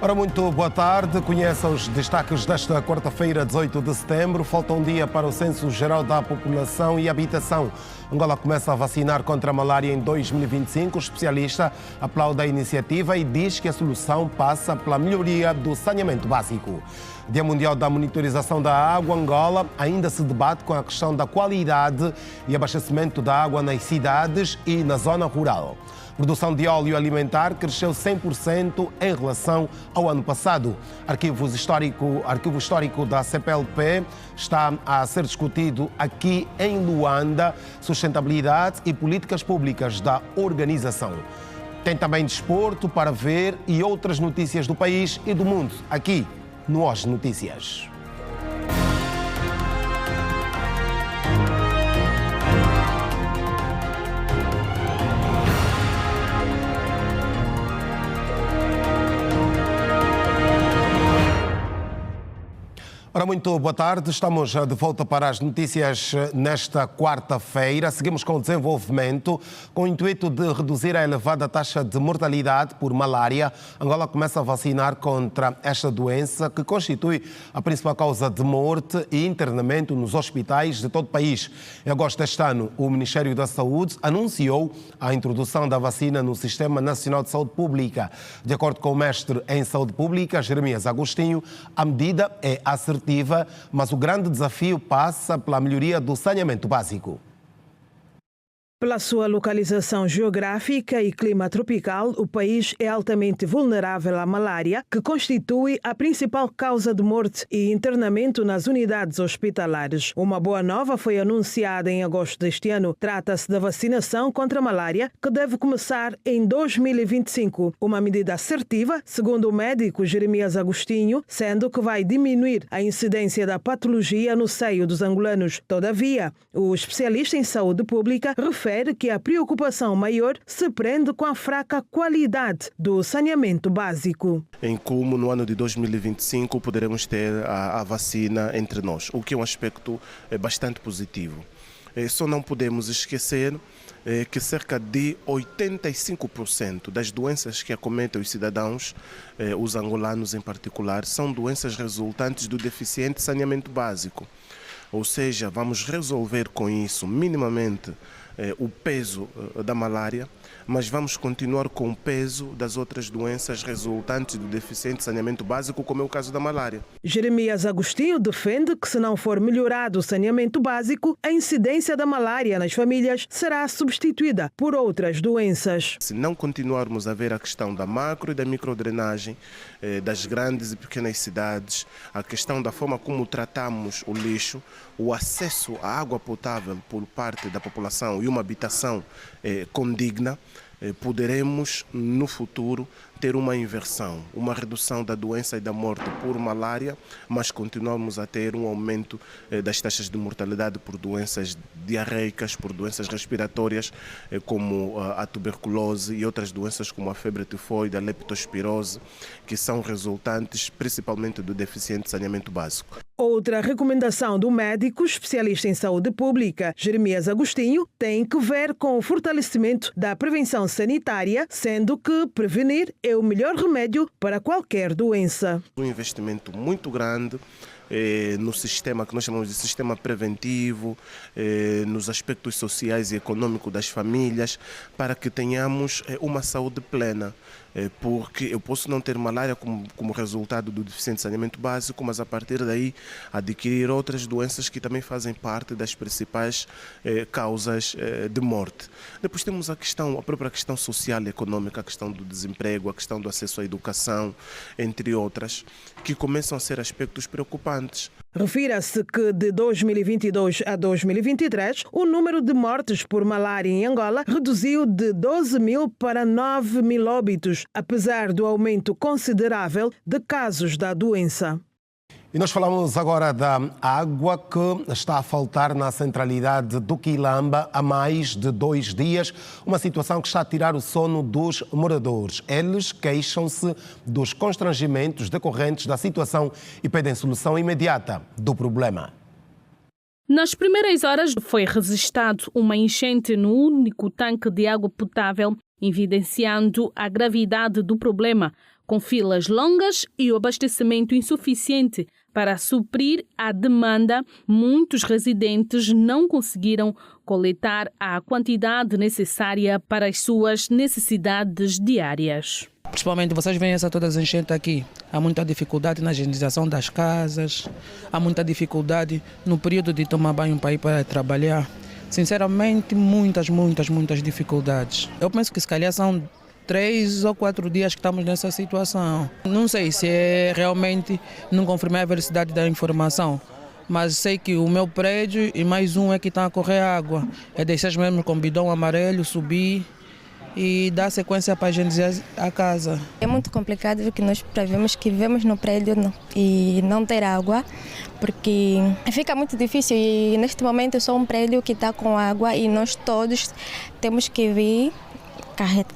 Ora, muito boa tarde. Conheça os destaques desta quarta-feira, 18 de setembro. Falta um dia para o Censo Geral da População e Habitação. Angola começa a vacinar contra a malária em 2025. O especialista aplaude a iniciativa e diz que a solução passa pela melhoria do saneamento básico. Dia Mundial da Monitorização da Água, Angola ainda se debate com a questão da qualidade e abastecimento da água nas cidades e na zona rural. A produção de óleo alimentar cresceu 100% em relação ao ano passado. Arquivo histórico da CPLP está a ser discutido aqui em Luanda, sustentabilidade e políticas públicas da organização. Tem também desporto para ver e outras notícias do país e do mundo, aqui no Hoje Notícias. Ora, muito boa tarde. Estamos de volta para as notícias nesta quarta-feira. Seguimos com o desenvolvimento. Com o intuito de reduzir a elevada taxa de mortalidade por malária, Angola começa a vacinar contra esta doença, que constitui a principal causa de morte e internamento nos hospitais de todo o país. Em agosto deste ano, o Ministério da Saúde anunciou a introdução da vacina no Sistema Nacional de Saúde Pública. De acordo com o mestre em Saúde Pública, Jeremias Agostinho, a medida é assertiva, mas o grande desafio passa pela melhoria do saneamento básico. Pela sua localização geográfica e clima tropical, o país é altamente vulnerável à malária, que constitui a principal causa de morte e internamento nas unidades hospitalares. Uma boa nova foi anunciada em agosto deste ano. Trata-se da vacinação contra a malária, que deve começar em 2025. Uma medida assertiva, segundo o médico Jeremias Agostinho, sendo que vai diminuir a incidência da patologia no seio dos angolanos. Todavia, o especialista em saúde pública refere que a preocupação maior se prende com a fraca qualidade do saneamento básico. Em como no ano de 2025 poderemos ter a vacina entre nós, o que é um aspecto bastante positivo. Só não podemos esquecer que cerca de 85% das doenças que acometem os cidadãos, os angolanos em particular, são doenças resultantes do deficiente saneamento básico. Ou seja, vamos resolver com isso minimamente o peso da malária, mas vamos continuar com o peso das outras doenças resultantes do deficiente saneamento básico, como é o caso da malária. Jeremias Agostinho defende que, se não for melhorado o saneamento básico, a incidência da malária nas famílias será substituída por outras doenças. Se não continuarmos a ver a questão da macro e da microdrenagem das grandes e pequenas cidades, a questão da forma como tratamos o lixo, o acesso à água potável por parte da população e uma habitação condigna, poderemos no futuro ter uma inversão, uma redução da doença e da morte por malária, mas continuamos a ter um aumento das taxas de mortalidade por doenças diarreicas, por doenças respiratórias, como a tuberculose e outras doenças como a febre tifoide, a leptospirose, que são resultantes principalmente do deficiente saneamento básico. Outra recomendação do médico especialista em saúde pública, Jeremias Agostinho, tem que ver com o fortalecimento da prevenção sanitária, sendo que prevenir é o melhor remédio para qualquer doença. Um investimento muito grande no sistema que nós chamamos de sistema preventivo, nos aspectos sociais e econômicos das famílias, para que tenhamos uma saúde plena. Porque eu posso não ter malária como resultado do deficiente saneamento básico, mas a partir daí adquirir outras doenças que também fazem parte das principais causas de morte. Depois temos a própria questão social e econômica, a questão do desemprego, a questão do acesso à educação, entre outras, que começam a ser aspectos preocupantes. Refira-se que de 2022 a 2023, o número de mortes por malária em Angola reduziu de 12 mil para 9 mil óbitos, apesar do aumento considerável de casos da doença. E nós falamos agora da água que está a faltar na centralidade do Quilamba há mais de 2 dias, uma situação que está a tirar o sono dos moradores. Eles queixam-se dos constrangimentos decorrentes da situação e pedem solução imediata do problema. Nas primeiras horas foi registrado uma enchente no único tanque de água potável, evidenciando a gravidade do problema. com filas longas e o abastecimento insuficiente para suprir a demanda. Muitos residentes não conseguiram coletar a quantidade necessária para as suas necessidades diárias. Principalmente vocês veem todas as enchentes aqui. Há muita dificuldade na higienização das casas, há muita dificuldade no período de tomar banho para ir para trabalhar. Sinceramente, muitas dificuldades. Eu penso que se calhar são 3 ou 4 dias que estamos nessa situação. Não sei se é realmente, não confirmei a veracidade da informação, mas sei que o meu prédio e mais um é que está a correr água. É deixar mesmo com bidão amarelo, subir e dar sequência para higienizar a casa. É muito complicado porque nós prevemos que vivemos no prédio e não ter água, porque fica muito difícil e neste momento é só um prédio que está com água e nós todos temos que vir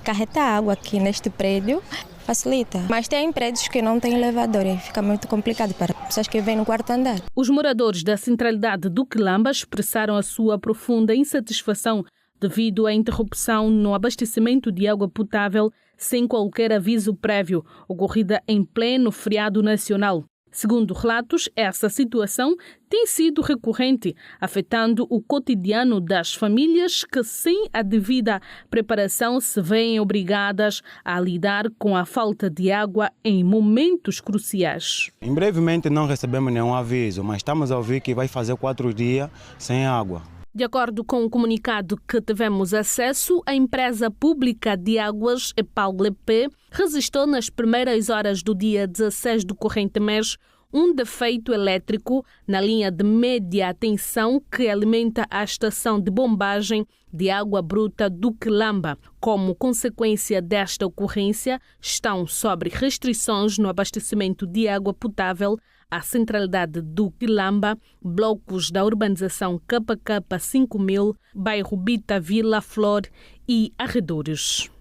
carretar água aqui neste prédio. Facilita, mas tem prédios que não têm elevador e fica muito complicado para pessoas que vêm no quarto andar. Os moradores da centralidade do Quilamba expressaram a sua profunda insatisfação devido à interrupção no abastecimento de água potável sem qualquer aviso prévio, ocorrida em pleno feriado nacional. Segundo relatos, essa situação tem sido recorrente, afetando o cotidiano das famílias que, sem a devida preparação, se veem obrigadas a lidar com a falta de água em momentos cruciais. Em brevemente não recebemos nenhum aviso, mas estamos a ouvir que vai fazer 4 dias sem água. De acordo com o comunicado que tivemos acesso, a empresa pública de águas, EPAL-EP, registrou nas primeiras horas do dia 16 do corrente mês um defeito elétrico na linha de média tensão que alimenta a estação de bombagem de água bruta do Quilamba. Como consequência desta ocorrência, estão sob restrições no abastecimento de água potável à centralidade do Quilamba, blocos da urbanização KK 5000, bairro Bita, Vila Flor e arredores.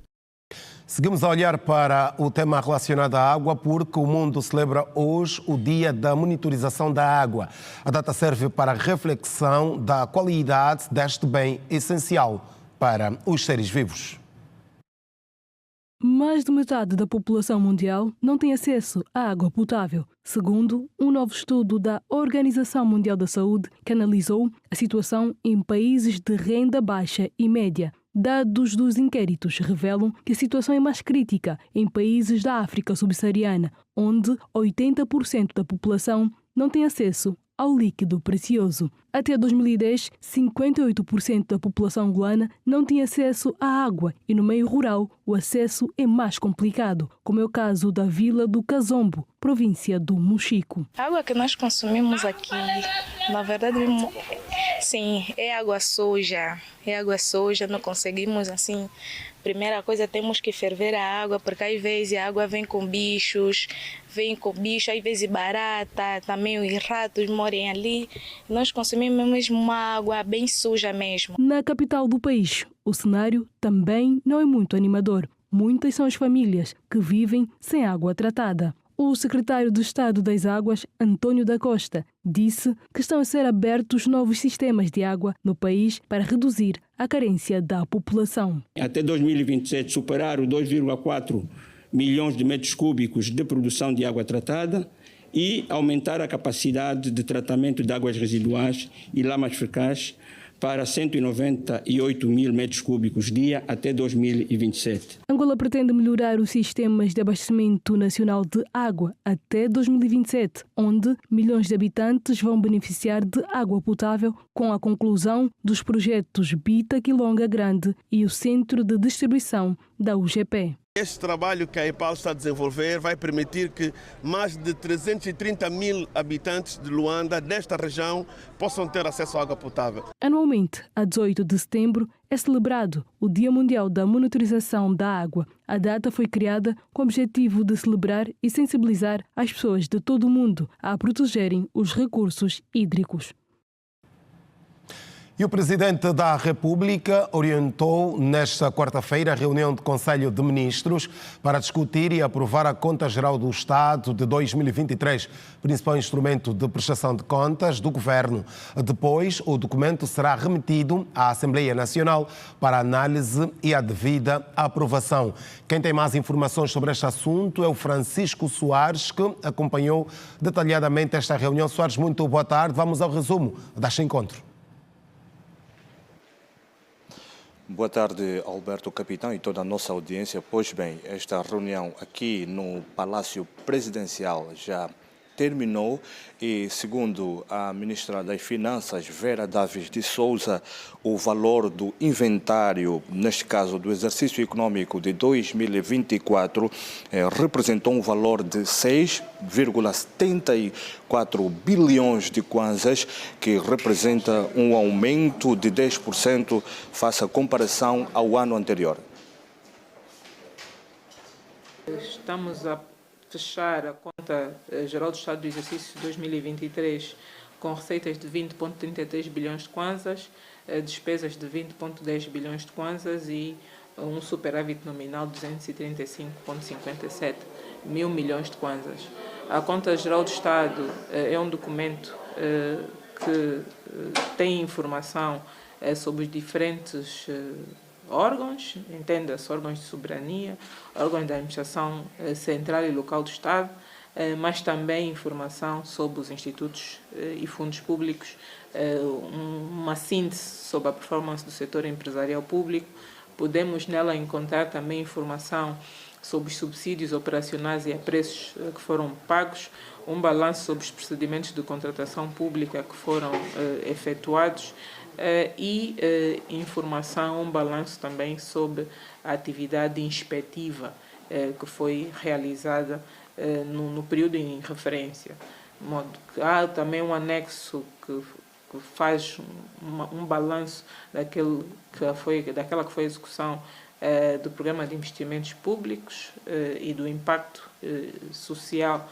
Seguimos a olhar para o tema relacionado à água porque o mundo celebra hoje o Dia da Monitorização da Água. A data serve para a reflexão da qualidade deste bem essencial para os seres vivos. Mais de metade da população mundial não tem acesso à água potável, segundo um novo estudo da Organização Mundial da Saúde que analisou a situação em países de renda baixa e média. Dados dos inquéritos revelam que a situação é mais crítica em países da África subsaariana, onde 80% da população não tem acesso ao líquido precioso. Até 2010, 58% da população angolana não tinha acesso à água e no meio rural o acesso é mais complicado, como é o caso da vila do Kazombo, província do Mochico. A água que nós consumimos aqui, na verdade, sim, é água suja. É água suja, não conseguimos assim. Primeira coisa, temos que ferver a água, porque às vezes a água vem com bichos, às vezes barata, também os ratos morem ali. Nós consumimos mesmo uma água bem suja mesmo. Na capital do país, o cenário também não é muito animador. Muitas são as famílias que vivem sem água tratada. O secretário de Estado das Águas, António da Costa, disse que estão a ser abertos novos sistemas de água no país para reduzir a carência da população. Até 2027, superar os 2,4 milhões de metros cúbicos de produção de água tratada e aumentar a capacidade de tratamento de águas residuais e lamas fecais para 198 mil metros cúbicos dia até 2027. Angola pretende melhorar os sistemas de abastecimento nacional de água até 2027, onde milhões de habitantes vão beneficiar de água potável com a conclusão dos projetos Bita, Quilonga Grande e o Centro de Distribuição da UGP. Este trabalho que a EPAL está a desenvolver vai permitir que mais de 330 mil habitantes de Luanda, desta região, possam ter acesso à água potável. Anualmente, a 18 de setembro, é celebrado o Dia Mundial da Monitorização da Água. A data foi criada com o objetivo de celebrar e sensibilizar as pessoas de todo o mundo a protegerem os recursos hídricos. E o Presidente da República orientou nesta quarta-feira a reunião do Conselho de Ministros para discutir e aprovar a Conta Geral do Estado de 2023, principal instrumento de prestação de contas do Governo. Depois, o documento será remetido à Assembleia Nacional para análise e a devida aprovação. Quem tem mais informações sobre este assunto é o Francisco Soares, que acompanhou detalhadamente esta reunião. Soares, muito boa tarde. Vamos ao resumo deste encontro. Boa tarde, Alberto Capitão e toda a nossa audiência. Pois bem, esta reunião aqui no Palácio Presidencial já terminou e, segundo a Ministra das Finanças, Vera Davis de Souza, o valor do inventário, neste caso do exercício econômico de 2024, representou um valor de 6,74 bilhões de kwanzas, que representa um aumento de 10% face à comparação ao ano anterior. Estamos a fechar a Conta Geral do Estado do exercício 2023 com receitas de 20,33 bilhões de kwanzas, despesas de 20,10 bilhões de kwanzas e um superávit nominal de 235,57 mil milhões de kwanzas. A Conta Geral do Estado é um documento que tem informação sobre os diferentes órgãos, entenda-se órgãos de soberania, órgãos da administração central e local do Estado, mas também informação sobre os institutos e fundos públicos, uma síntese sobre a performance do setor empresarial público. Podemos nela encontrar também informação sobre os subsídios operacionais e a preços que foram pagos, um balanço sobre os procedimentos de contratação pública que foram efetuados, e informação, um balanço também sobre a atividade inspectiva que foi realizada no período em referência. De modo que há também um anexo que faz um balanço daquela que foi a execução do Programa de Investimentos Públicos e do impacto social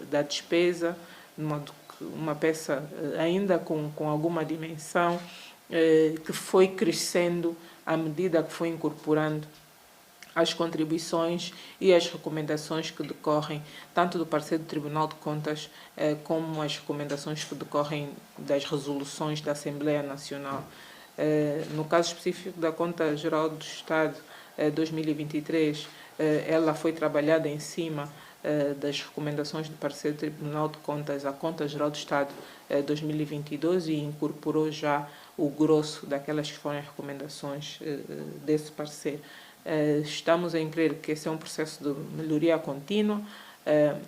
da despesa, de modo que uma peça ainda com alguma dimensão que foi crescendo à medida que foi incorporando as contribuições e as recomendações que decorrem tanto do parecer do Tribunal de Contas como as recomendações que decorrem das resoluções da Assembleia Nacional. No caso específico da Conta Geral do Estado 2023, ela foi trabalhada em cima das recomendações do parecer do Tribunal de Contas à Conta Geral do Estado 2022 e incorporou já o grosso daquelas que foram as recomendações desse parecer. Estamos em crer que esse é um processo de melhoria contínua.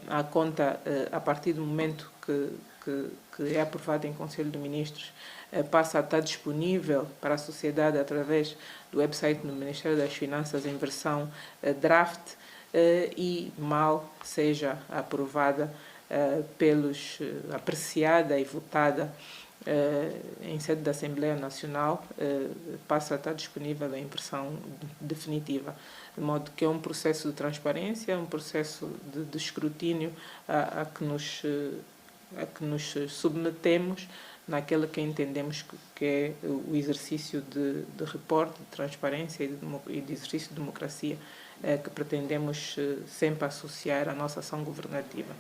A conta, a partir do momento que é aprovada em Conselho de Ministros, passa a estar disponível para a sociedade através do website do Ministério das Finanças em versão draft, e mal seja aprovada apreciada e votada em sede da Assembleia Nacional, passa a estar disponível em versão definitiva. De modo que é um processo de transparência, um processo de escrutínio a que nos submetemos naquele que entendemos que é o exercício de reporte, de transparência e de exercício de democracia que pretendemos sempre associar à nossa ação governativa.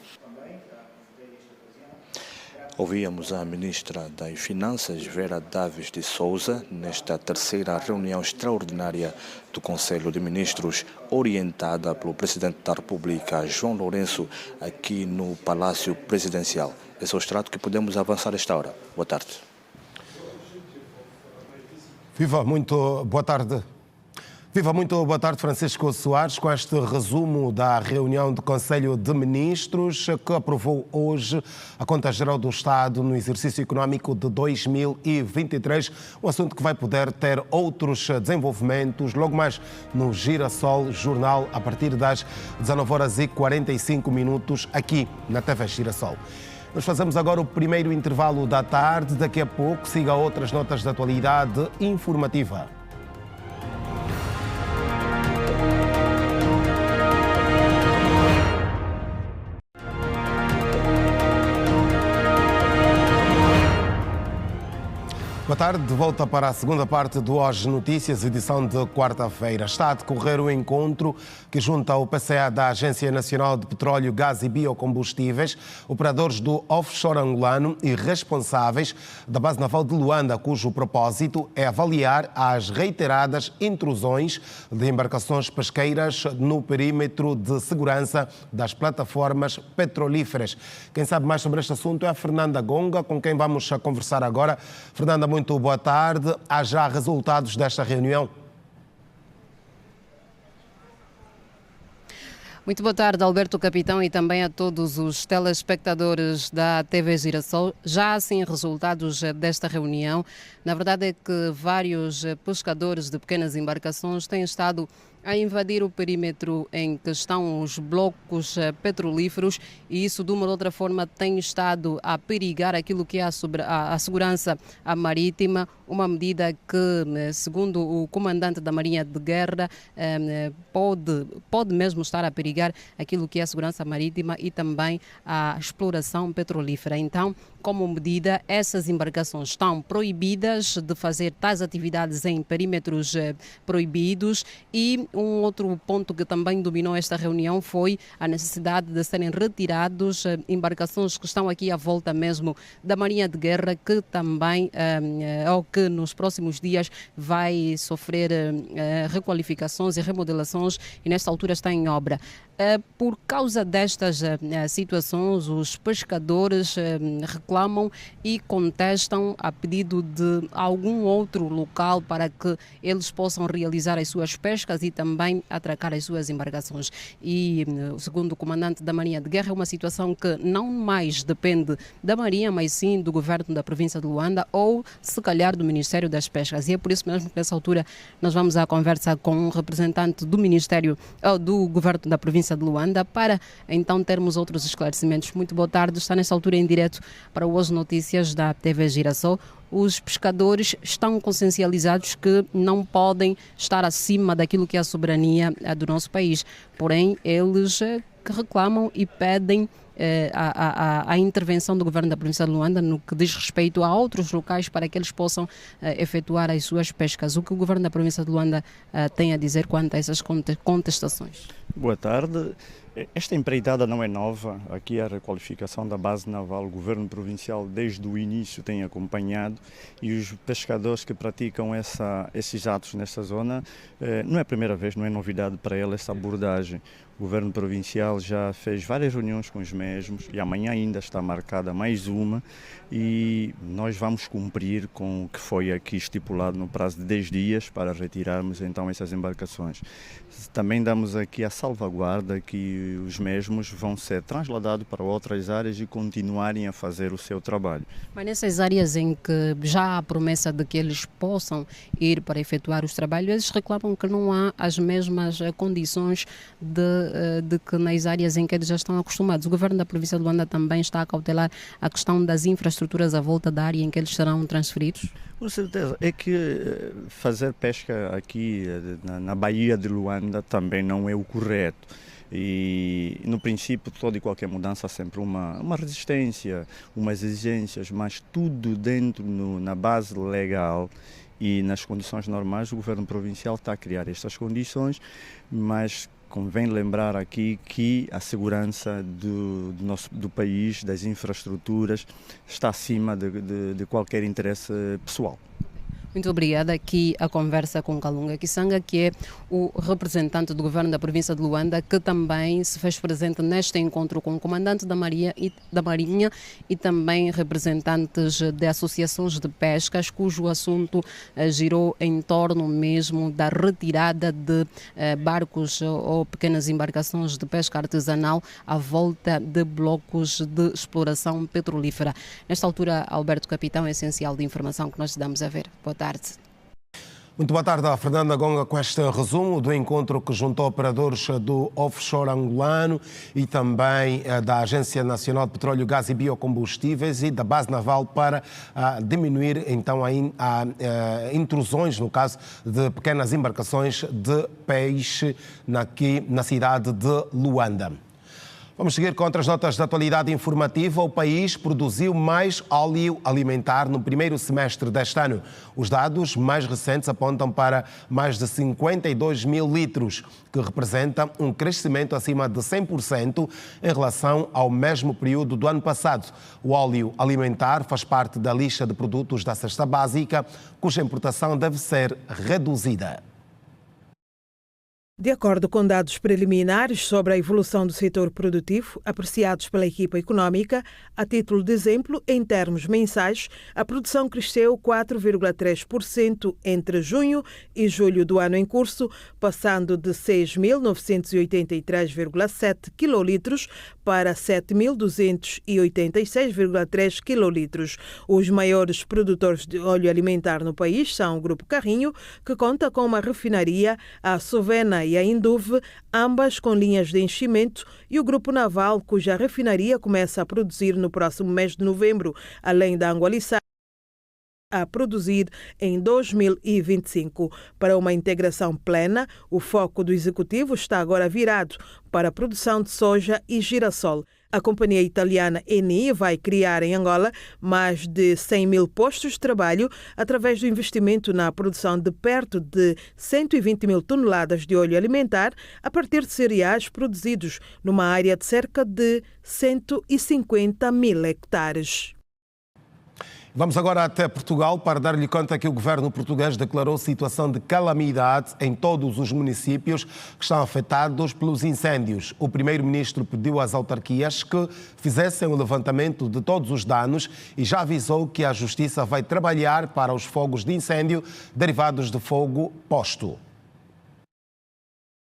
Ouvíamos a Ministra das Finanças, Vera Davis de Souza, nesta terceira reunião extraordinária do Conselho de Ministros, orientada pelo Presidente da República, João Lourenço, aqui no Palácio Presidencial. Esse é o extrato que podemos avançar esta hora. Boa tarde. Viva, muito boa tarde. Viva, muito boa tarde, Francisco Soares, com este resumo da reunião do Conselho de Ministros que aprovou hoje a Conta Geral do Estado no exercício econômico de 2023, um assunto que vai poder ter outros desenvolvimentos logo mais no Girassol Jornal a partir das 19h45 aqui na TV Girassol. Nós fazemos agora o primeiro intervalo da tarde, daqui a pouco siga outras notas de atualidade informativa. Boa tarde, de volta para a segunda parte do Hoje Notícias, edição de quarta-feira. Está a decorrer o encontro que junta o PCA da Agência Nacional de Petróleo, Gás e Biocombustíveis, operadores do offshore angolano e responsáveis da base naval de Luanda, cujo propósito é avaliar as reiteradas intrusões de embarcações pesqueiras no perímetro de segurança das plataformas petrolíferas. Quem sabe mais sobre este assunto é a Fernanda Gonga, com quem vamos conversar agora. Fernanda, muito boa tarde. Há já resultados desta reunião? Muito boa tarde, Alberto Capitão, e também a todos os telespectadores da TV Girassol. Já há sim resultados desta reunião. Na verdade é que vários pescadores de pequenas embarcações têm estado a invadir o perímetro em que estão os blocos petrolíferos, e isso de uma ou outra forma tem estado a perigar aquilo que é a segurança marítima, uma medida que, segundo o comandante da Marinha de Guerra, pode mesmo estar a perigar aquilo que é a segurança marítima e também a exploração petrolífera. Então, como medida, essas embarcações estão proibidas de fazer tais atividades em perímetros proibidos. E um outro ponto que também dominou esta reunião foi a necessidade de serem retirados embarcações que estão aqui à volta mesmo da Marinha de Guerra, que também, ou que nos próximos dias vai sofrer requalificações e remodelações, e nesta altura está em obra. Por causa destas situações, os pescadores reclamam e contestam a pedido de algum outro local para que eles possam realizar as suas pescas e também atracar as suas embarcações. E, segundo o comandante da Marinha de Guerra, é uma situação que não mais depende da Marinha, mas sim do governo da província de Luanda ou, se calhar, do Ministério das Pescas. E é por isso mesmo que, nessa altura, nós vamos à conversa com um representante do Ministério, ou do governo da província de Luanda, para então termos outros esclarecimentos. Muito boa tarde, está nesta altura em direto para Hoje Notícias da TV Girassol. Os pescadores estão consciencializados que não podem estar acima daquilo que é a soberania do nosso país, porém eles reclamam e pedem a intervenção do governo da província de Luanda no que diz respeito a outros locais para que eles possam efetuar as suas pescas. O que o governo da província de Luanda tem a dizer quanto a essas contestações? Boa tarde. Esta empreitada não é nova. Aqui a requalificação da base naval, o governo provincial desde o início tem acompanhado, e os pescadores que praticam esses atos nesta zona, não é a primeira vez, não é novidade para eles essa abordagem. O governo provincial já fez várias reuniões com os mesmos e amanhã ainda está marcada mais uma, e nós vamos cumprir com o que foi aqui estipulado no prazo de 10 dias para retirarmos então essas embarcações. Também damos aqui a salvaguarda que os mesmos vão ser transladados para outras áreas e continuarem a fazer o seu trabalho. Mas nessas áreas em que já há a promessa de que eles possam ir para efetuar os trabalhos, eles reclamam que não há as mesmas condições de que nas áreas em que eles já estão acostumados. O governo da província de Luanda também está a cautelar a questão das infraestruturas à volta da área em que eles serão transferidos? Com certeza. É que fazer pesca aqui na Baía de Luanda também não é o correto. E no princípio toda e qualquer mudança há sempre uma resistência, umas exigências, mas tudo dentro na base legal e nas condições normais. O governo provincial está a criar estas condições, mas convém lembrar aqui que a segurança do país, das infraestruturas, está acima de qualquer interesse pessoal. Muito obrigada. Aqui a conversa com Kalunga Kisanga, que é o representante do governo da província de Luanda, que também se fez presente neste encontro com o comandante da Marinha e também representantes de associações de pescas, cujo assunto girou em torno mesmo da retirada de barcos ou pequenas embarcações de pesca artesanal à volta de blocos de exploração petrolífera. Nesta altura, Alberto Capitão, é essencial de informação que nós te damos a ver. Boa tarde. Muito boa tarde a Fernanda Gonga com este resumo do encontro que juntou operadores do offshore angolano e também da Agência Nacional de Petróleo, Gás e Biocombustíveis e da base naval para diminuir então a intrusões, no caso de pequenas embarcações de peixe aqui na cidade de Luanda. Vamos seguir com outras notas de atualidade informativa. O país produziu mais óleo alimentar no primeiro semestre deste ano. Os dados mais recentes apontam para mais de 52 mil litros, que representa um crescimento acima de 100% em relação ao mesmo período do ano passado. O óleo alimentar faz parte da lista de produtos da cesta básica, cuja importação deve ser reduzida. De acordo com dados preliminares sobre a evolução do setor produtivo, apreciados pela equipa econômica, a título de exemplo, em termos mensais, a produção cresceu 4,3% entre junho e julho do ano em curso, passando de 6.983,7 quilolitros para 7.286,3 quilolitros. Os maiores produtores de óleo alimentar no país são o Grupo Carrinho, que conta com uma refinaria, a Sovena e a Induve, ambas com linhas de enchimento, e o Grupo Naval, cuja refinaria começa a produzir no próximo mês de novembro, além da Angualissá, a produzir em 2025. Para uma integração plena, o foco do Executivo está agora virado para a produção de soja e girassol. A companhia italiana Eni vai criar em Angola mais de 100 mil postos de trabalho através do investimento na produção de perto de 120 mil toneladas de óleo alimentar a partir de cereais produzidos numa área de cerca de 150 mil hectares. Vamos agora até Portugal para dar-lhe conta que o governo português declarou situação de calamidade em todos os municípios que estão afetados pelos incêndios. O primeiro-ministro pediu às autarquias que fizessem o levantamento de todos os danos e já avisou que a Justiça vai trabalhar para os fogos de incêndio derivados de fogo posto.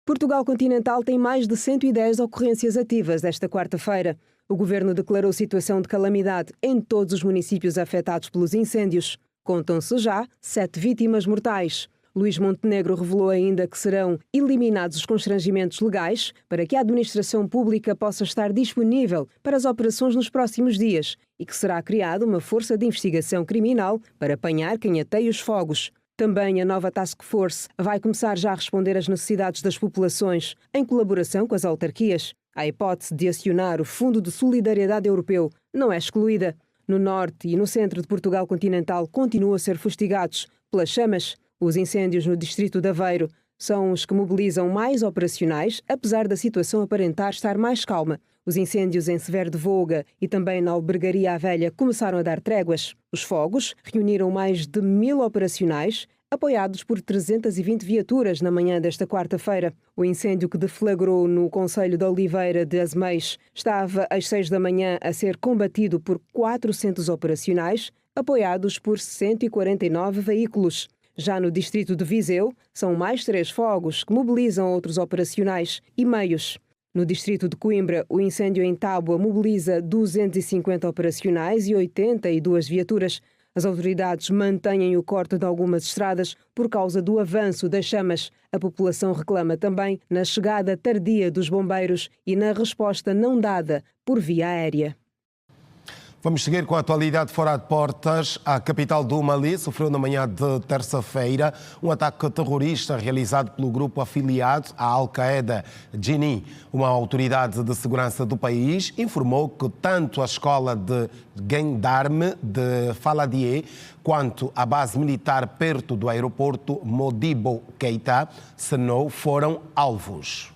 Portugal continental tem mais de 110 ocorrências ativas esta quarta-feira. O governo declarou situação de calamidade em todos os municípios afetados pelos incêndios. Contam-se já 7 vítimas mortais. Luís Montenegro revelou ainda que serão eliminados os constrangimentos legais para que a administração pública possa estar disponível para as operações nos próximos dias e que será criada uma força de investigação criminal para apanhar quem ateia os fogos. Também a nova Task Force vai começar já a responder às necessidades das populações, em colaboração com as autarquias. A hipótese de acionar o Fundo de Solidariedade Europeu não é excluída. No norte e no centro de Portugal continental continuam a ser fustigados pelas chamas. Os incêndios no distrito de Aveiro são os que mobilizam mais operacionais, apesar da situação aparentar estar mais calma. Os incêndios em Severo de Voga e também na Albergaria à Velha começaram a dar tréguas. Os fogos reuniram mais de 1000 operacionais, apoiados por 320 viaturas na manhã desta quarta-feira. O incêndio que deflagrou no concelho de Oliveira de Azeméis estava às 6 da manhã a ser combatido por 400 operacionais, apoiados por 149 veículos. Já no distrito de Viseu, são mais 3 fogos que mobilizam outros operacionais e meios. No distrito de Coimbra, o incêndio em Tábua mobiliza 250 operacionais e 82 viaturas. As autoridades mantêm o corte de algumas estradas por causa do avanço das chamas. A população reclama também na chegada tardia dos bombeiros e na resposta não dada por via aérea. Vamos seguir com a atualidade fora de portas. A capital do Mali sofreu na manhã de terça-feira um ataque terrorista realizado pelo grupo afiliado à Al-Qaeda, Jini. Uma autoridade de segurança do país informou que tanto a escola de Gendarme de Faladier quanto a base militar perto do aeroporto Modibo Keita, Senou, foram alvos.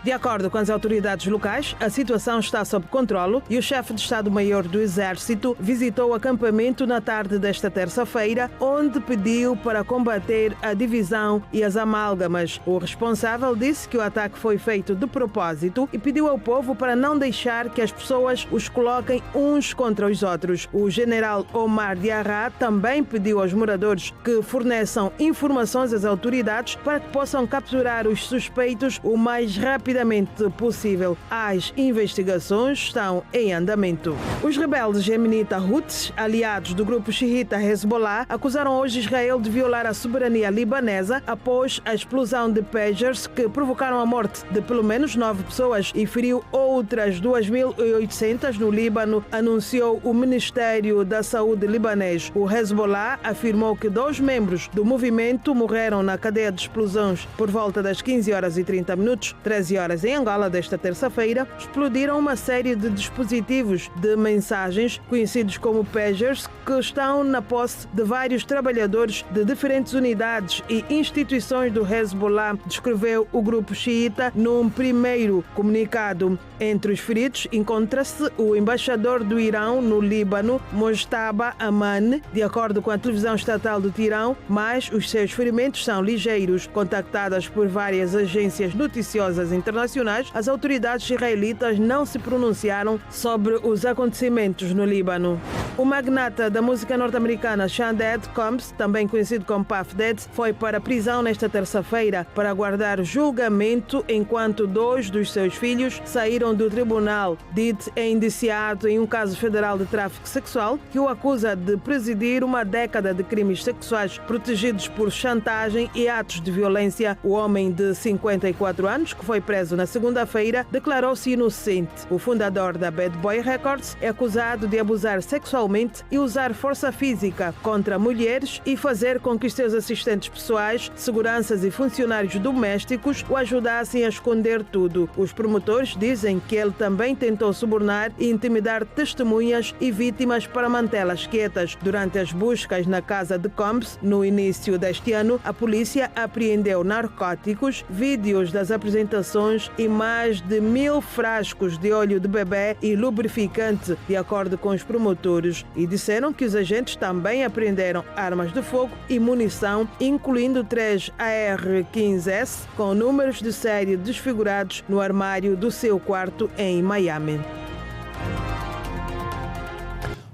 De acordo com as autoridades locais, a situação está sob controlo e o chefe de Estado-Maior do Exército visitou o acampamento na tarde desta terça-feira, onde pediu para combater a divisão e as amálgamas. O responsável disse que o ataque foi feito de propósito e pediu ao povo para não deixar que as pessoas os coloquem uns contra os outros. O general Omar Diarra também pediu aos moradores que forneçam informações às autoridades para que possam capturar os suspeitos o mais rápido rapidamente possível. As investigações estão em andamento. Os rebeldes jemenitas Houthis, aliados do grupo xiita Hezbollah, acusaram hoje Israel de violar a soberania libanesa após a explosão de pagers que provocaram a morte de pelo menos 9 pessoas e feriu outras 2.800 no Líbano, anunciou o Ministério da Saúde libanês. O Hezbollah afirmou que 2 membros do movimento morreram na cadeia de explosões por volta das 15h30, 13 horas em Angola desta terça-feira. Explodiram uma série de dispositivos de mensagens conhecidos como pagers que estão na posse de vários trabalhadores de diferentes unidades e instituições do Hezbollah, descreveu o grupo xiita num primeiro comunicado. Entre os feridos encontra-se o embaixador do Irão no Líbano, Mojtaba Aman, de acordo com a televisão estatal do Irão, mas os seus ferimentos são ligeiros. Contactadas por várias agências noticiosas internacionais, as autoridades israelitas não se pronunciaram sobre os acontecimentos no Líbano. O magnata da música norte-americana Sean Diddy Combs, também conhecido como Puff Daddy, foi para a prisão nesta terça-feira para aguardar julgamento enquanto 2 dos seus filhos saíram do tribunal. Diddy é indiciado em um caso federal de tráfico sexual que o acusa de presidir uma década de crimes sexuais protegidos por chantagem e atos de violência. O homem de 54 anos, que foi preso na segunda-feira, declarou-se inocente. O fundador da Bad Boy Records é acusado de abusar sexualmente e usar força física contra mulheres e fazer com que os seus assistentes pessoais, seguranças e funcionários domésticos o ajudassem a esconder tudo. Os promotores dizem que ele também tentou subornar e intimidar testemunhas e vítimas para mantê-las quietas. Durante as buscas na casa de Combs, no início deste ano, a polícia apreendeu narcóticos, vídeos das apresentações e mais de 1000 frascos de óleo de bebê e lubrificante, de acordo com os promotores, e disseram que os agentes também apreenderam armas de fogo e munição, incluindo 3 AR-15S com números de série desfigurados no armário do seu quarto em Miami.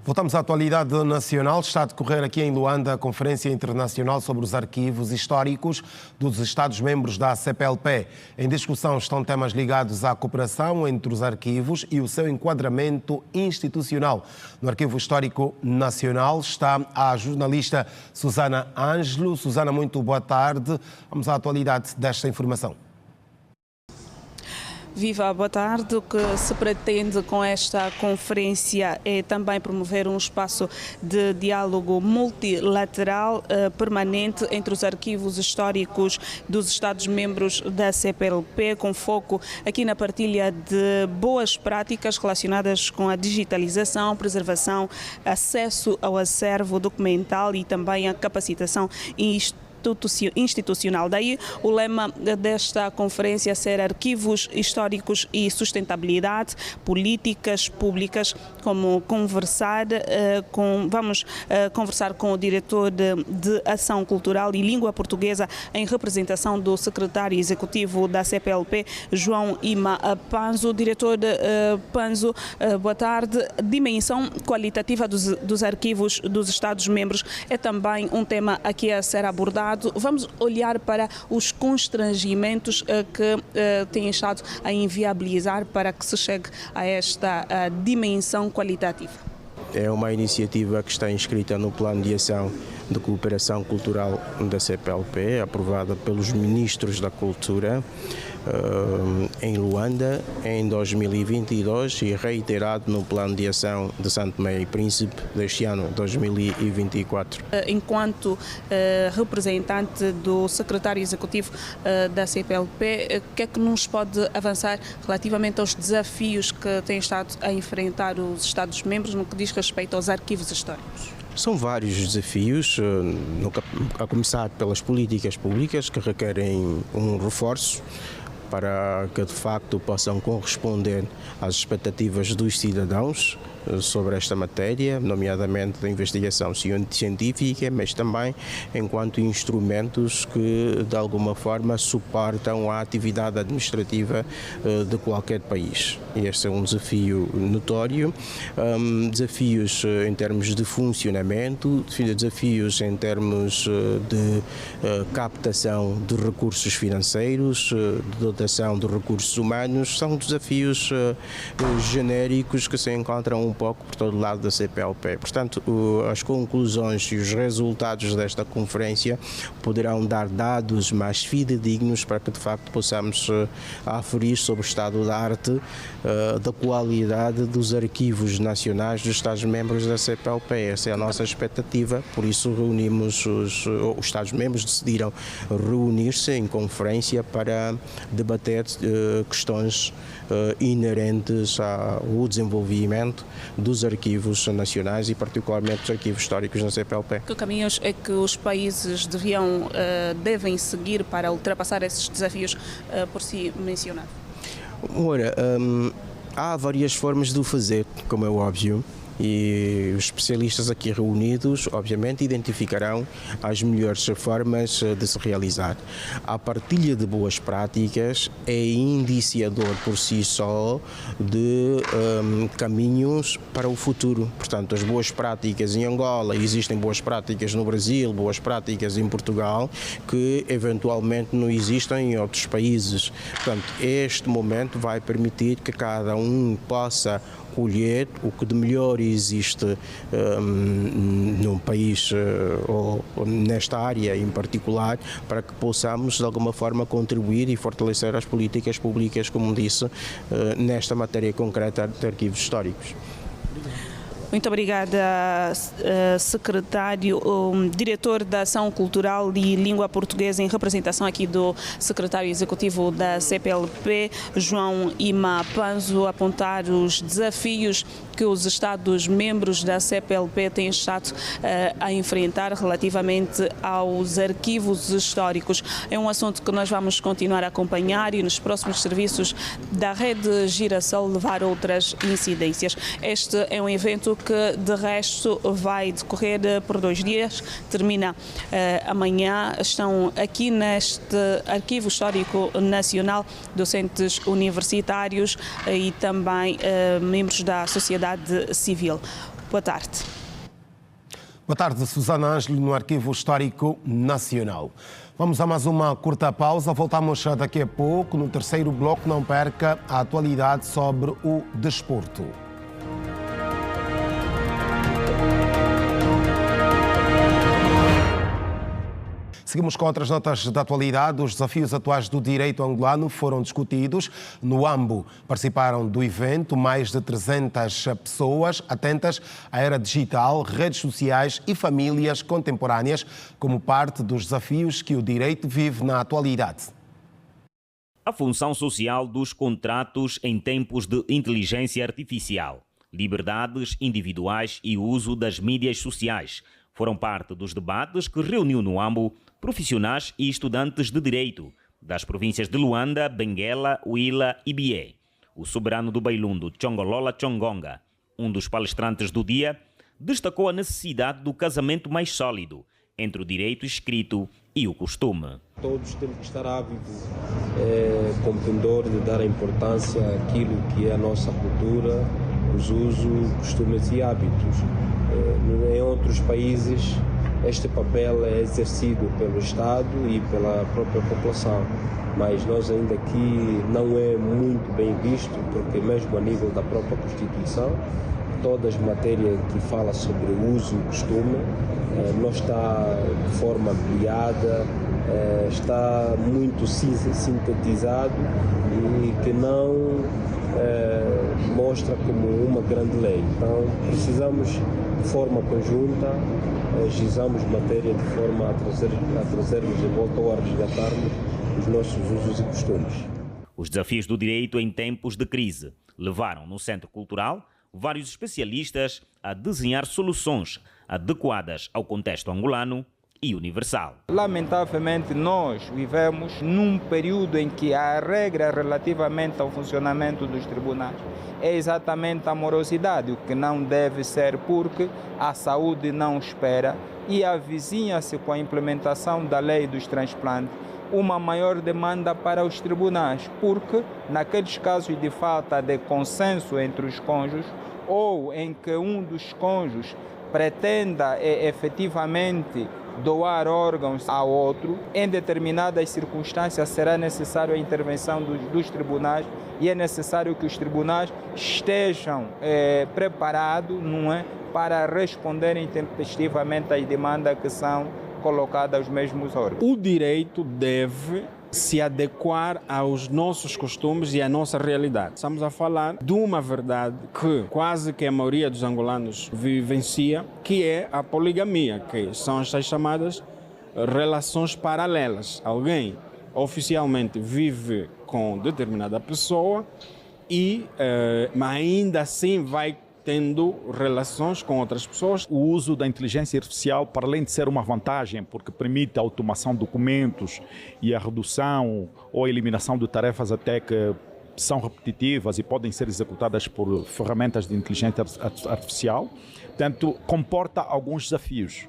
Voltamos à atualidade nacional. Está a decorrer aqui em Luanda a Conferência Internacional sobre os Arquivos Históricos dos Estados-membros da CPLP. Em discussão estão temas ligados à cooperação entre os arquivos e o seu enquadramento institucional. No Arquivo Histórico Nacional está a jornalista Susana Ângelo. Susana, muito boa tarde. Vamos à atualidade desta informação. Viva, boa tarde. O que se pretende com esta conferência é também promover um espaço de diálogo multilateral permanente entre os arquivos históricos dos Estados-membros da CPLP, com foco aqui na partilha de boas práticas relacionadas com a digitalização, preservação, acesso ao acervo documental e também a capacitação institucional. Daí o lema desta conferência ser Arquivos Históricos e Sustentabilidade, Políticas Públicas. Vamos conversar com o diretor de Ação Cultural e Língua Portuguesa em representação do secretário executivo da CPLP, João Ima Panzo. Diretor Panzo, boa tarde. Dimensão qualitativa dos arquivos dos Estados-membros é também um tema aqui a ser abordado. Vamos olhar para os constrangimentos que têm estado a inviabilizar para que se chegue a esta dimensão qualitativa. É uma iniciativa que está inscrita no Plano de Ação de Cooperação Cultural da CPLP, aprovada pelos Ministros da Cultura em Luanda em 2022 e reiterado no Plano de Ação de Santo Tomé e Príncipe deste ano, 2024. Enquanto representante do secretário executivo da CPLP, o que é que nos pode avançar relativamente aos desafios que têm estado a enfrentar os Estados-membros no que diz respeito aos arquivos históricos? São vários desafios, a começar pelas políticas públicas que requerem um reforço para que de facto possam corresponder às expectativas dos cidadãos sobre esta matéria, nomeadamente da investigação científica, mas também enquanto instrumentos que de alguma forma suportam a atividade administrativa de qualquer país. Este é um desafio notório, desafios em termos de funcionamento, desafios em termos de captação de recursos financeiros, de dotação de recursos humanos, são desafios genéricos que se encontram um pouco por todo o lado da CPLP. Portanto, as conclusões e os resultados desta conferência poderão dar dados mais fidedignos para que de facto possamos aferir sobre o estado da arte, da qualidade dos arquivos nacionais dos Estados-membros da CPLP. Essa é a nossa expectativa, por isso os Estados-membros decidiram reunir-se em conferência para debater questões inerentes ao desenvolvimento dos arquivos nacionais e particularmente dos arquivos históricos na CPLP. Que caminhos é que os países devem seguir para ultrapassar esses desafios por si mencionados? Ora, há várias formas de o fazer, como é óbvio. E os especialistas aqui reunidos, obviamente, identificarão as melhores formas de se realizar. A partilha de boas práticas é indiciador por si só de caminhos para o futuro. Portanto, as boas práticas em Angola, existem boas práticas no Brasil, boas práticas em Portugal, que eventualmente não existem em outros países. Portanto, este momento vai permitir que cada um possa colher o que de melhor existe num país ou nesta área em particular, para que possamos de alguma forma contribuir e fortalecer as políticas públicas, como disse, nesta matéria concreta de arquivos históricos. Muito obrigada, secretário, diretor da Ação Cultural e Língua Portuguesa, em representação aqui do secretário executivo da CPLP, João Ima Panzo, apontar os desafios que os Estados-membros da CPLP têm estado a enfrentar relativamente aos arquivos históricos. É um assunto que nós vamos continuar a acompanhar e nos próximos serviços da Rede Girassol levar outras incidências. Este é um evento que, de resto, vai decorrer por 2 dias, termina amanhã. Estão aqui neste Arquivo Histórico Nacional docentes universitários e também membros da sociedade civil. Boa tarde. Boa tarde, Susana Ângelo, no Arquivo Histórico Nacional. Vamos a mais uma curta pausa, voltamos daqui a pouco. No terceiro bloco, não perca a atualidade sobre o desporto. Seguimos com outras notas da atualidade. Os desafios atuais do direito angolano foram discutidos. No AMBO participaram do evento mais de 300 pessoas atentas à era digital, redes sociais e famílias contemporâneas, como parte dos desafios que o direito vive na atualidade. A função social dos contratos em tempos de inteligência artificial, liberdades individuais e uso das mídias sociais foram parte dos debates que reuniu no AMBO profissionais e estudantes de direito das províncias de Luanda, Benguela, Huila e Bié. O soberano do Bailundo, Chongolola Chongonga, um dos palestrantes do dia, destacou a necessidade do casamento mais sólido entre o direito escrito e o costume. Todos temos que estar ávidos, compreendor de dar a importância àquilo que é a nossa cultura, os usos, costumes e hábitos. Em outros países, este papel é exercido pelo Estado e pela própria população, mas nós ainda aqui não é muito bem visto, porque mesmo a nível da própria Constituição, todas as matérias que falam sobre o uso e o costume não está de forma ampliada, está muito sintetizado e que não mostra como uma grande lei. Então precisamos de forma conjunta, agilizamos matéria de forma a trazermos de volta ou a resgatarmos os nossos usos e costumes. Os desafios do direito em tempos de crise levaram no Centro Cultural vários especialistas a desenhar soluções adequadas ao contexto angolano e universal. Lamentavelmente, nós vivemos num período em que a regra relativamente ao funcionamento dos tribunais é exatamente a morosidade, o que não deve ser porque a saúde não espera e avizinha-se com a implementação da lei dos transplantes uma maior demanda para os tribunais, porque naqueles casos de falta de consenso entre os cônjuges ou em que um dos cônjuges pretenda efetivamente doar órgãos ao outro, em determinadas circunstâncias será necessária a intervenção dos tribunais e é necessário que os tribunais estejam preparados, não é, para responderem tempestivamente às demandas que são colocadas aos mesmos órgãos. O direito deve se adequar aos nossos costumes e à nossa realidade. Estamos a falar de uma verdade que quase que a maioria dos angolanos vivencia, que é a poligamia, que são as chamadas relações paralelas. Alguém oficialmente vive com determinada pessoa e mas ainda assim vai tendo relações com outras pessoas. O uso da inteligência artificial, para além de ser uma vantagem, porque permite a automação de documentos e a redução ou a eliminação de tarefas até que são repetitivas e podem ser executadas por ferramentas de inteligência artificial, portanto, comporta alguns desafios.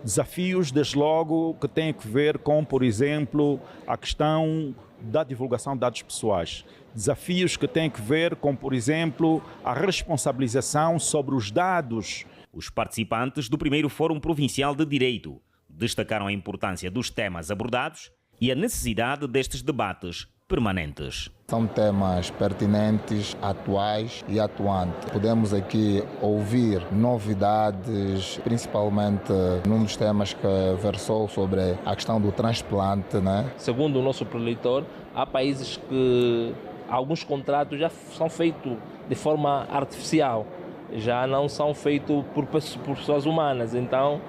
Desafios, desde logo, que têm a ver com, por exemplo, a questão da divulgação de dados pessoais. Desafios que têm a ver com, por exemplo, a responsabilização sobre os dados. Os participantes do primeiro Fórum Provincial de Direito destacaram a importância dos temas abordados e a necessidade destes debates permanentes. São temas pertinentes, atuais e atuantes. Podemos aqui ouvir novidades, principalmente num dos temas que versou sobre a questão do transplante, né? Segundo o nosso preleitor, há países que alguns contratos já são feitos de forma artificial, já não são feitos por pessoas humanas. Então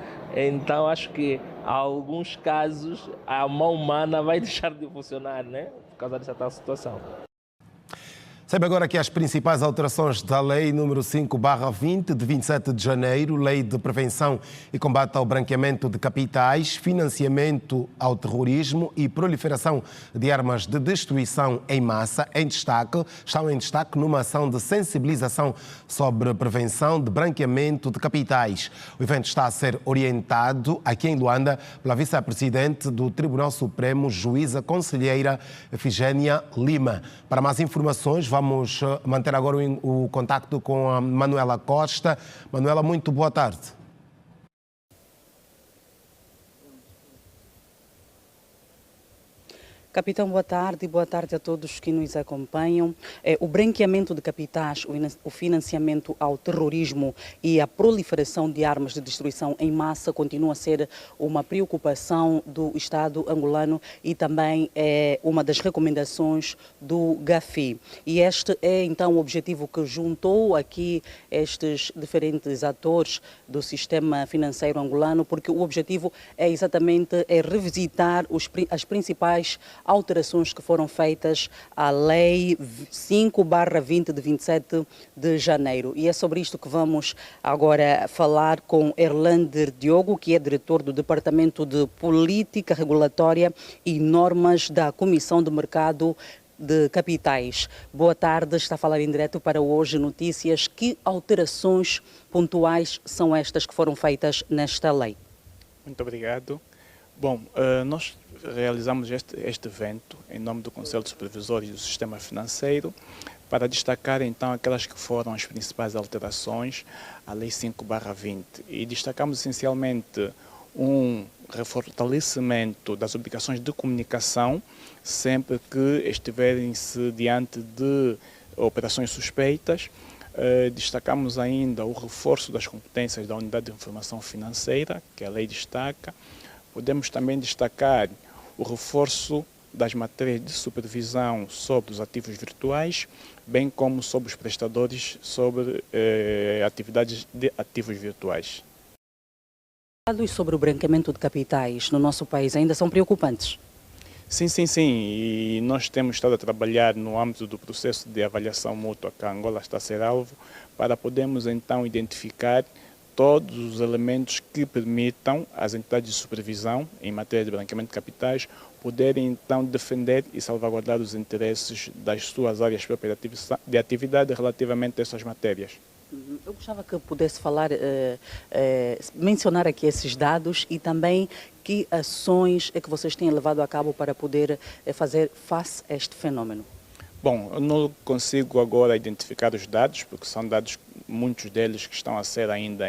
acho que em alguns casos a mão humana vai deixar de funcionar, né? Por causa dessa tal situação. Saiba agora que as principais alterações da Lei número 5/20, de 27 de janeiro, Lei de Prevenção e Combate ao Branqueamento de Capitais, Financiamento ao Terrorismo e Proliferação de Armas de Destruição em Massa, estão em destaque numa ação de sensibilização sobre prevenção de branqueamento de capitais. O evento está a ser orientado aqui em Luanda pela vice-presidente do Tribunal Supremo, juíza conselheira Efigênia Lima. Para mais informações, vamos manter agora o contacto com a Manuela Costa. Manuela, muito boa tarde. Capitão, boa tarde e boa tarde a todos que nos acompanham. O branqueamento de capitais, o financiamento ao terrorismo e a proliferação de armas de destruição em massa continua a ser uma preocupação do Estado angolano e também é uma das recomendações do GAFI. E este é então o objetivo que juntou aqui estes diferentes atores do sistema financeiro angolano, porque o objetivo é exatamente revisitar as principais alterações que foram feitas à Lei 5/20 de 27 de janeiro. E é sobre isto que vamos agora falar com Erlander Diogo, que é diretor do Departamento de Política Regulatória e Normas da Comissão de Mercado de Capitais. Boa tarde, está a falar em direto para Hoje Notícias. Que alterações pontuais são estas que foram feitas nesta lei? Muito obrigado. Bom, nós realizamos este evento em nome do Conselho de Supervisores do Sistema Financeiro para destacar então aquelas que foram as principais alterações à Lei 5/20 e destacamos essencialmente um fortalecimento das obrigações de comunicação sempre que estiverem-se diante de operações suspeitas. Destacamos ainda o reforço das competências da Unidade de Informação Financeira, que a lei destaca. Podemos também destacar o reforço das matérias de supervisão sobre os ativos virtuais, bem como sobre os prestadores sobre atividades de ativos virtuais. Dados sobre o branqueamento de capitais no nosso país ainda são preocupantes? Sim. E nós temos estado a trabalhar no âmbito do processo de avaliação mútua que a Angola está a ser alvo para podermos então identificar todos os elementos que permitam às entidades de supervisão em matéria de branqueamento de capitais poderem então defender e salvaguardar os interesses das suas áreas próprias de atividade relativamente a essas matérias. Eu gostava que pudesse falar, mencionar aqui esses dados e também que ações é que vocês têm levado a cabo para poder fazer face a este fenômeno. Bom, eu não consigo agora identificar os dados, porque são dados, muitos deles que estão a ser ainda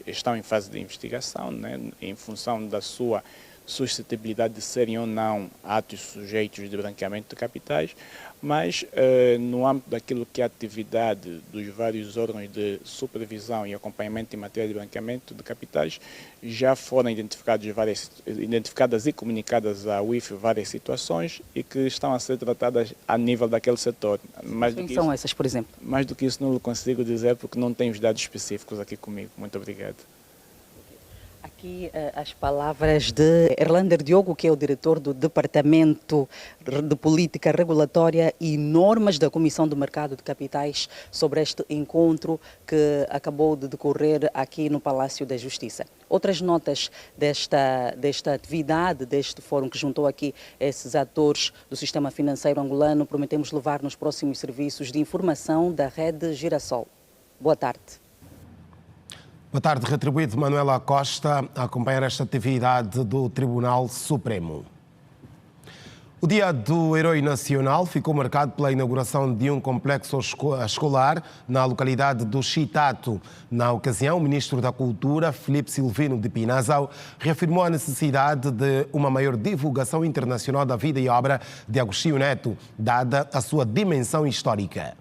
estão em fase de investigação, né, em função da sua suscetibilidade de serem ou não atos sujeitos de branqueamento de capitais, mas no âmbito daquilo que é a atividade dos vários órgãos de supervisão e acompanhamento em matéria de branqueamento de capitais, já foram identificadas e comunicadas à UIF várias situações e que estão a ser tratadas a nível daquele setor. Quem são essas, por exemplo? Mais do que isso não consigo dizer porque não tenho os dados específicos aqui comigo. Muito obrigado. Aqui as palavras de Erlander Diogo, que é o diretor do Departamento de Política Regulatória e Normas da Comissão do Mercado de Capitais, sobre este encontro que acabou de decorrer aqui no Palácio da Justiça. Outras notas desta atividade, deste fórum que juntou aqui esses atores do sistema financeiro angolano, prometemos levar nos próximos serviços de informação da Rede Girassol. Boa tarde. Boa tarde, retribuído Manuela Costa, a acompanhar esta atividade do Tribunal Supremo. O Dia do Herói Nacional ficou marcado pela inauguração de um complexo escolar na localidade do Chitato. Na ocasião, o Ministro da Cultura, Filipe Silvino de Pinazao, reafirmou a necessidade de uma maior divulgação internacional da vida e obra de Agostinho Neto, dada a sua dimensão histórica.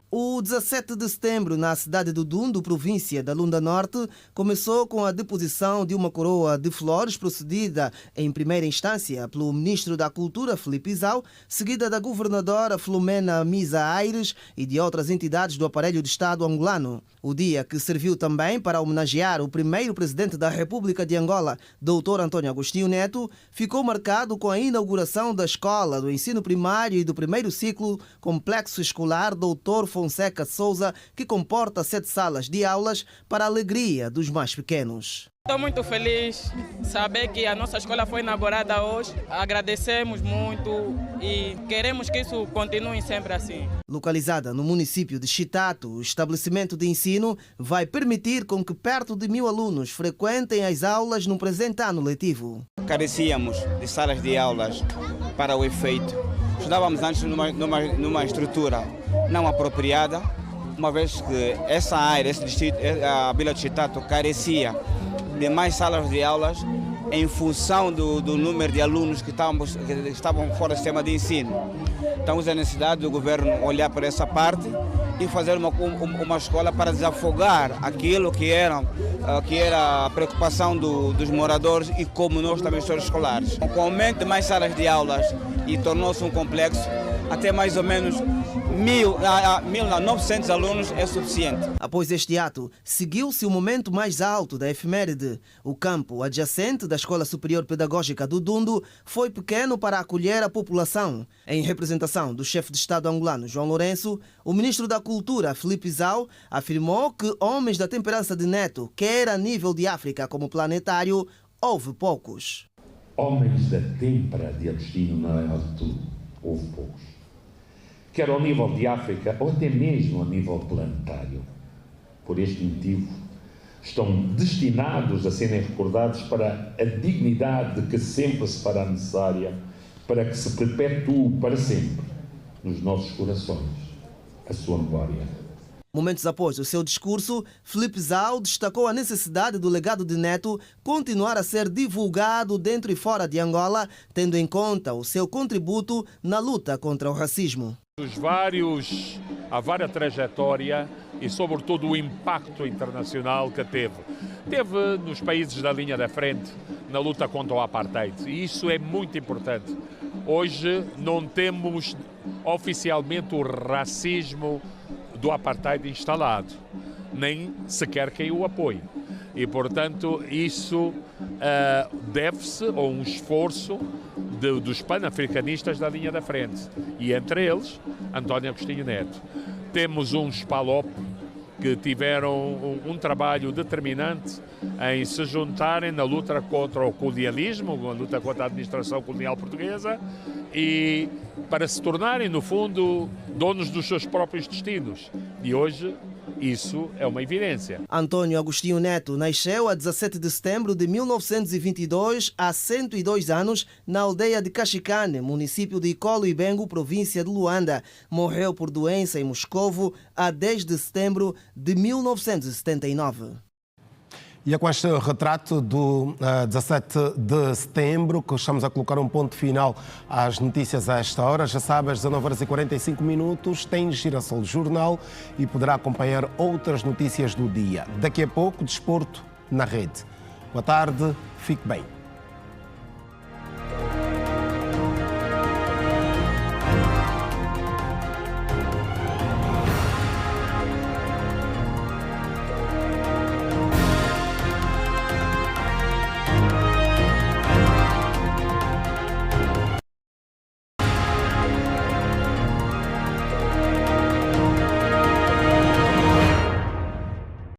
O 17 de setembro, na cidade do Dundo, província da Lunda Norte, começou com a deposição de uma coroa de flores procedida em primeira instância pelo Ministro da Cultura, Filipe Zau, seguida da governadora Filomena Misa Aires e de outras entidades do aparelho de Estado angolano. O dia que serviu também para homenagear o primeiro presidente da República de Angola, Dr. Antônio Agostinho Neto, ficou marcado com a inauguração da Escola do Ensino Primário e do primeiro ciclo Complexo Escolar Dr. Fonseca Souza, que comporta 7 salas de aulas para a alegria dos mais pequenos. Estou muito feliz de saber que a nossa escola foi inaugurada hoje. Agradecemos muito e queremos que isso continue sempre assim. Localizada no município de Chitato, o estabelecimento de ensino vai permitir com que perto de 1000 alunos frequentem as aulas no presente ano letivo. Carecíamos de salas de aulas para o efeito. Estudávamos antes numa estrutura não apropriada, uma vez que essa área, esse distrito, a Vila de Chitato, carecia de mais salas de aulas em função do número de alunos que estavam fora do sistema de ensino. Então, a necessidade do governo olhar para essa parte e fazer uma escola para desafogar aquilo que era a preocupação dos moradores e como nós também somos escolares. Com o aumento de mais salas de aulas e tornou-se um complexo, até mais ou menos 900 alunos é suficiente. Após este ato, seguiu-se o momento mais alto da efeméride. O campo adjacente da Escola Superior Pedagógica do Dundo foi pequeno para acolher a população. Em representação do chefe de Estado angolano, João Lourenço, o ministro da Cultura, Filipe Zau, afirmou que homens da temperança de Neto, quer a nível de África como planetário, houve poucos. Homens da têmpera de Agostinho Neto, houve poucos. Quer ao nível de África ou até mesmo a nível planetário. Por este motivo, estão destinados a serem recordados para a dignidade que sempre se fará necessária para que se perpetue para sempre nos nossos corações a sua memória. Momentos após o seu discurso, Filipe Zau destacou a necessidade do legado de Neto continuar a ser divulgado dentro e fora de Angola, tendo em conta o seu contributo na luta contra o racismo. A vária trajetória e, sobretudo, o impacto internacional que teve. Teve nos países da linha da frente na luta contra o apartheid, e isso é muito importante. Hoje não temos oficialmente o racismo do apartheid instalado, nem sequer quem o apoia. E, portanto, isso deve-se a um esforço dos panafricanistas da linha da frente, e entre eles, António Agostinho Neto. Temos um SPALOP que tiveram um trabalho determinante em se juntarem na luta contra o colonialismo, na luta contra a administração colonial portuguesa e para se tornarem, no fundo, donos dos seus próprios destinos. E hoje isso é uma evidência. Antônio Agostinho Neto nasceu a 17 de setembro de 1922, há 102 anos, na aldeia de Caxicane, município de Icolo-Ibengo, província de Luanda. Morreu por doença em Moscovo a 10 de setembro de 1979. E é com este retrato do 17 de setembro que estamos a colocar um ponto final às notícias a esta hora. Já sabe, às 19h45 tem Girassol Jornal e poderá acompanhar outras notícias do dia. Daqui a pouco, desporto na rede. Boa tarde, fique bem.